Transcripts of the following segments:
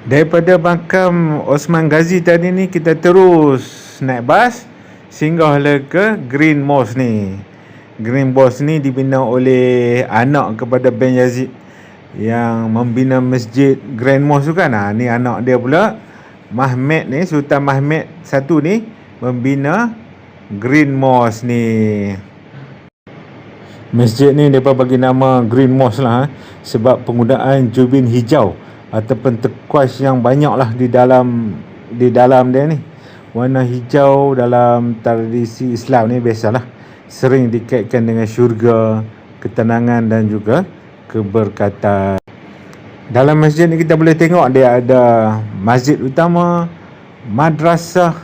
Daripada makam Osman Ghazi tadi ni kita terus naik bas singgahlah ke Green Mosque ni. Green Mosque ni dibina oleh anak kepada Ben Yazid yang membina masjid Grand Mosque tu kan. Ni anak dia pula, Mahmud ni, Sultan Mahmud satu ni membina Green Mosque ni. Masjid ni mereka bagi nama Green Mosque lah sebab penggunaan jubin hijau ataupun turquoise yang banyak lah di dalam dia ni. Warna hijau dalam tradisi Islam ni biasalah sering dikaitkan dengan syurga, ketenangan dan juga keberkatan. Dalam masjid ni kita boleh tengok dia ada masjid utama, madrasah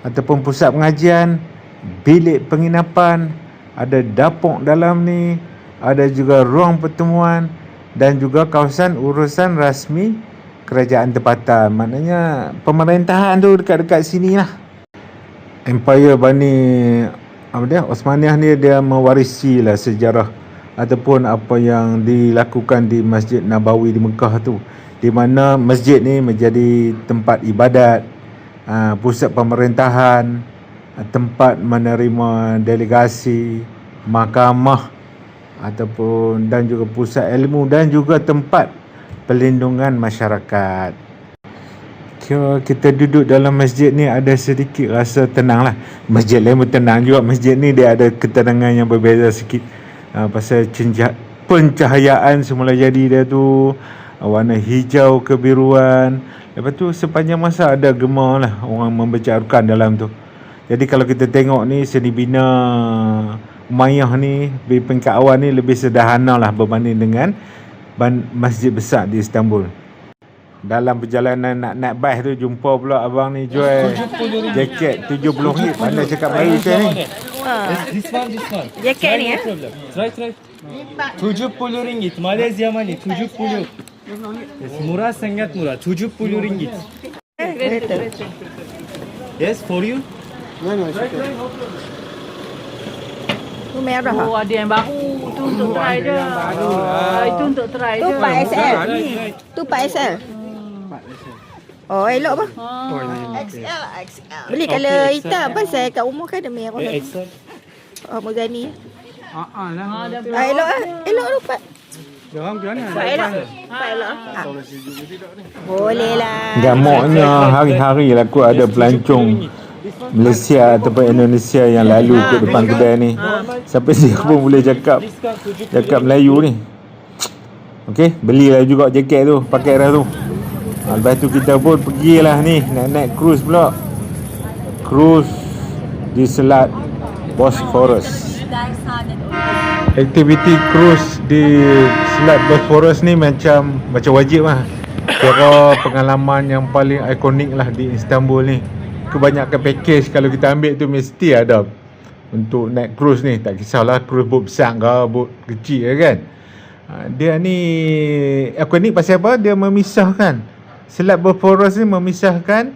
ataupun pusat pengajian, bilik penginapan, ada dapur dalam ni, ada juga ruang pertemuan dan juga kawasan urusan rasmi kerajaan tempatan. Maknanya pemerintahan tu dekat-dekat sini lah. Empire Bani Osmaniyah ni dia mewarisi lah sejarah ataupun apa yang dilakukan di Masjid Nabawi di Mekah tu, di mana masjid ni menjadi tempat ibadat, pusat pemerintahan, tempat menerima delegasi, mahkamah ataupun dan juga pusat ilmu dan juga tempat pelindungan masyarakat. Kita duduk dalam masjid ni ada sedikit rasa tenang lah. Masjid lain pun tenang juga, masjid ni dia ada ketenangan yang berbeza sikit. Pasal pencahayaan semula jadi dia tu warna hijau kebiruan. Lepas tu sepanjang masa ada gemar lah orang membaca Al-Quran dalam tu. Jadi kalau kita tengok ni seni bina Umayyah ni di peringkat awal ni lebih sederhana lah berbanding dengan masjid besar di Istanbul. Dalam perjalanan nak naik bas tu jumpa pula abang ni jual jaket RM70. Pandai cakap Melayu macam ni. This one. Jaket ni ya. Try. RM70. Malaysia money. 70. Yes, murah, sangat murah. RM70. Yes, for you. Tu merah. Oh, ada yang baru. Tu untuk try je. Itu untuk try je. Tu 4XL. Tu 4XL. Oh, elok apa? XL. Beli kalau hitam pasal kat rumah kan ada merah. XL. Oh, Muzani. Elok Elok tu Pak. Boleh lah. Gamuknya hari-hari lah aku ada pelancong Malaysia ataupun Indonesia yang lalu ke depan kedai ni. Sampai dia pun boleh cakap Melayu ni. Okey, belilah juga jaket tu, pakai dah tu. Lepas tu kita pun pergilah ni naik cruise pula. Cruise di Selat Bosphorus. Aktiviti cruise di Selat Bosphorus ni macam wajib lah. Kira pengalaman yang paling ikonik lah di Istanbul ni. Kebanyakan package kalau kita ambil tu mesti ada untuk naik cruise ni. Tak kisahlah cruise boat besar ke boat kecil kan. Dia ni ikonik pasal apa? Dia memisahkan Selat Bosphorus ni memisahkan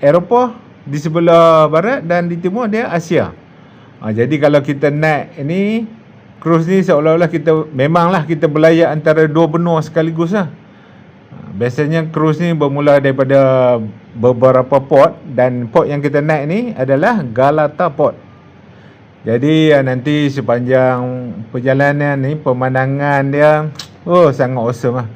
Eropah di sebelah barat dan di timur dia Asia. Jadi kalau kita naik ni cruise ni seolah-olah kita berlayar antara dua benua sekaligus lah. Biasanya cruise ni bermula daripada beberapa port dan port yang kita naik ni adalah Galata Port. Jadi nanti sepanjang perjalanan ni pemandangan dia sangat awesome lah.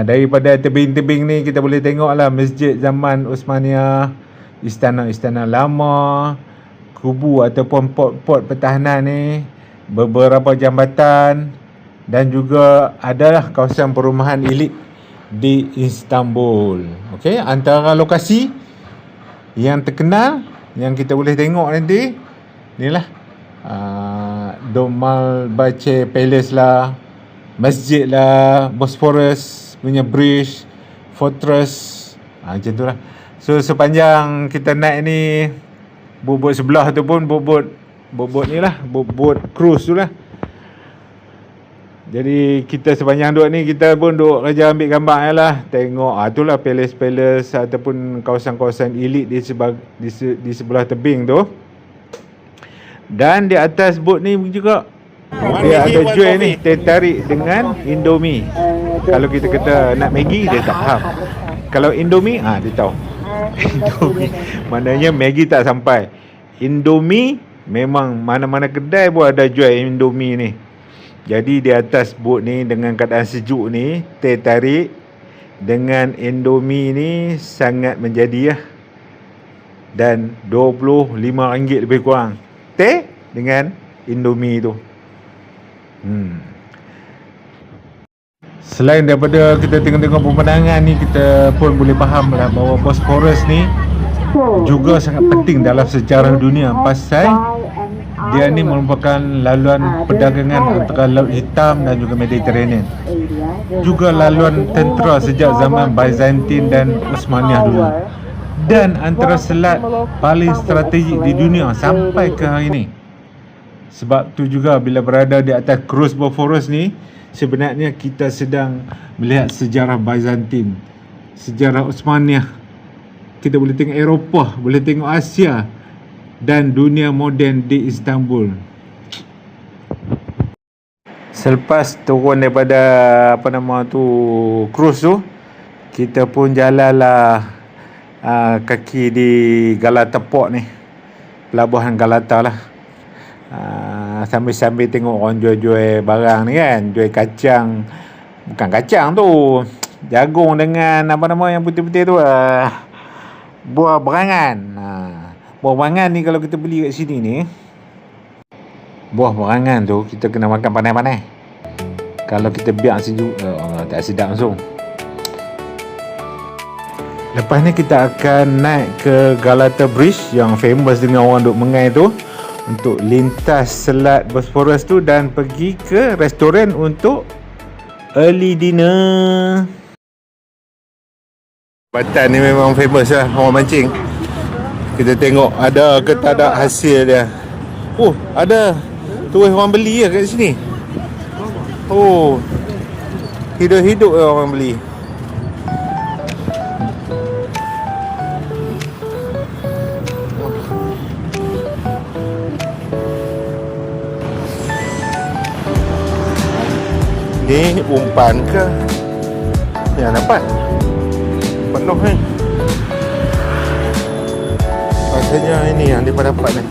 Daripada tebing-tebing ni kita boleh tengok lah masjid zaman Osmaniyah, istana-istana lama, kubu ataupun port-port pertahanan ni, beberapa jambatan dan juga adalah kawasan perumahan elit di Istanbul. Okey, antara lokasi yang terkenal yang kita boleh tengok nanti inilah Dolmabahce Palace lah, masjid lah, Bosphorus punya bridge, fortress, macam tu lah. So sepanjang kita naik ni, bobot sebelah tu pun bobot ni lah, bobot cruise tu lah. Jadi kita sepanjang duduk ni kita pun duduk kerja ambil gambar lah. Tengok itulah palace ataupun kawasan-kawasan elit di sebelah tebing tu. Dan di atas bot ni juga dia ada jual ni, teh tarik dengan Indomie. Kalau kita kata nak Maggi, dia tak faham. Kalau Indomie, dia tahu. Indomie. Maknanya Maggi tak sampai. Indomie, memang mana-mana kedai pun ada jual Indomie ni. Jadi di atas bot ni dengan keadaan sejuk ni, teh tarik dengan Indomie ni sangat menjadi ya. Dan RM25 lebih kurang. Teh dengan Indomie tu. Selain daripada kita tengok-tengok pemandangan ni, kita pun boleh faham lah bahawa Bosphorus ni juga sangat penting dalam sejarah dunia. Pasal dia ni merupakan laluan perdagangan antara Laut Hitam dan juga Mediterranean. Juga laluan tentera sejak zaman Byzantine dan Uthmaniyah dulu. Dan antara selat paling strategik di dunia sampai ke hari ini. Sebab tu juga bila berada di atas cruise Bosphorus ni, sebenarnya kita sedang melihat sejarah Byzantine, sejarah Uthmaniyah. Kita boleh tengok Eropah, boleh tengok Asia dan dunia moden di Istanbul. Selepas turun daripada cruise tu, kita pun jalanlah kaki di Galata Port ni, pelabuhan Galata lah. Sambil-sambil tengok orang jual-jual barang ni kan, jual kacang, bukan kacang tu, jagung dengan yang putih-putih tu, buah berangan. Buah berangan ni kalau kita beli kat sini ni, buah berangan tu kita kena makan panas-panas. Kalau kita biar sejuk, tak sedap langsung. Lepas ni kita akan naik ke Galata Bridge yang famous dengan orang duk mengai tu, untuk lintas selat Bosphorus tu dan pergi ke restoran untuk early dinner. Batan ni memang famous lah orang mancing. Kita tengok ada ke tak ada hasil dia. Oh, ada terus orang beli lah kat sini. Oh, hidup-hidup orang beli. Ni umpan ke? Yang dapat penuh ni. Rasanya ini yang dia dapat ni.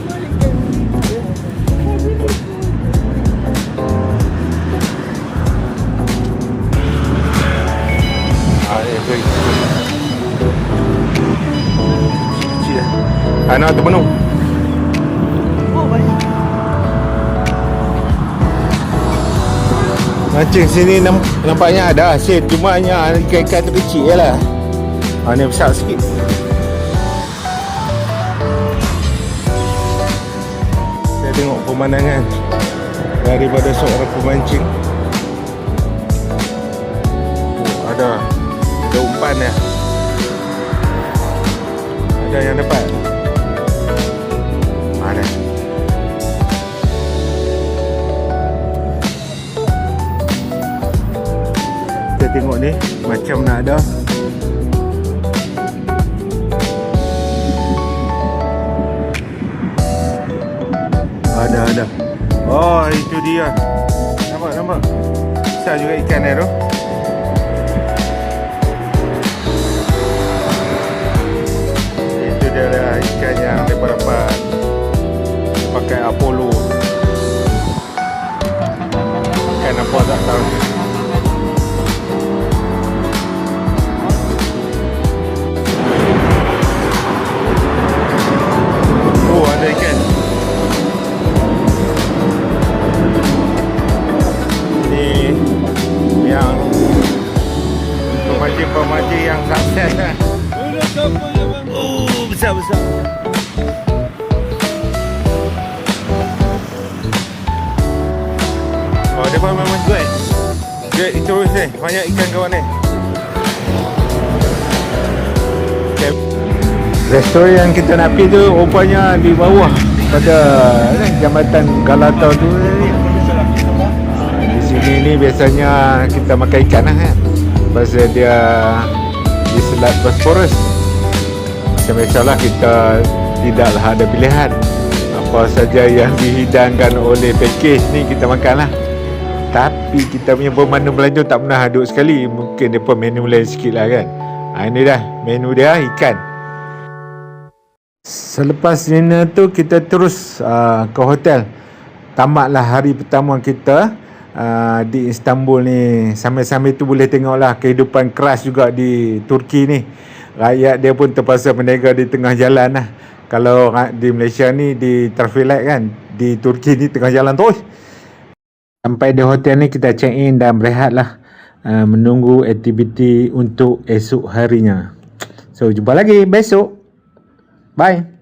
Kecil lah. Anak tu penuh. Mancing sini nampaknya ada hasil, cuma hanya ikan-ikan tu kecil je lah. Ni besar sikit. Saya tengok pemandangan daripada seorang pemancing. Ada umpan ya. Ada yang dapat. Ada. Kita tengok ni macam nak ada. Ada. Oh, itu dia. Nampak. Besar juga ikan dia tu. Itu dia lah ikan yang dia dapat pakai Apollo. Ikan apa tak tahu. Oh, ada ikan. Yang pemancing yang sukses kan. Oh, besar. Oh, dia memang good. Dia terus ni, banyak ikan kawan ni. Restoran yang kita nak pergi tu rupanya di bawah pada jambatan Galata tu. Sini ni biasanya kita makan ikan lah kan. Pasal dia di selat Bosphorus. Macam biasalah kita tidaklah ada pilihan. Apa saja yang dihidangkan oleh package ni kita makan lah. Tapi kita punya bermana melancong tak pernah duduk sekali. Mungkin dia pun menu lain sikit lah kan. Ini dah menu dia ikan. Selepas dinner tu kita terus ke hotel. Tamatlah hari pertama kita di Istanbul ni. Sambil-sambil tu boleh tengoklah kehidupan keras juga di Turki ni. Rakyat dia pun terpaksa berniaga di tengah jalan lah. Kalau di Malaysia ni di traffic light kan, di Turki ni tengah jalan terus. Sampai di hotel ni kita check in dan berehat lah, menunggu aktiviti untuk esok harinya. So jumpa lagi besok. Bye.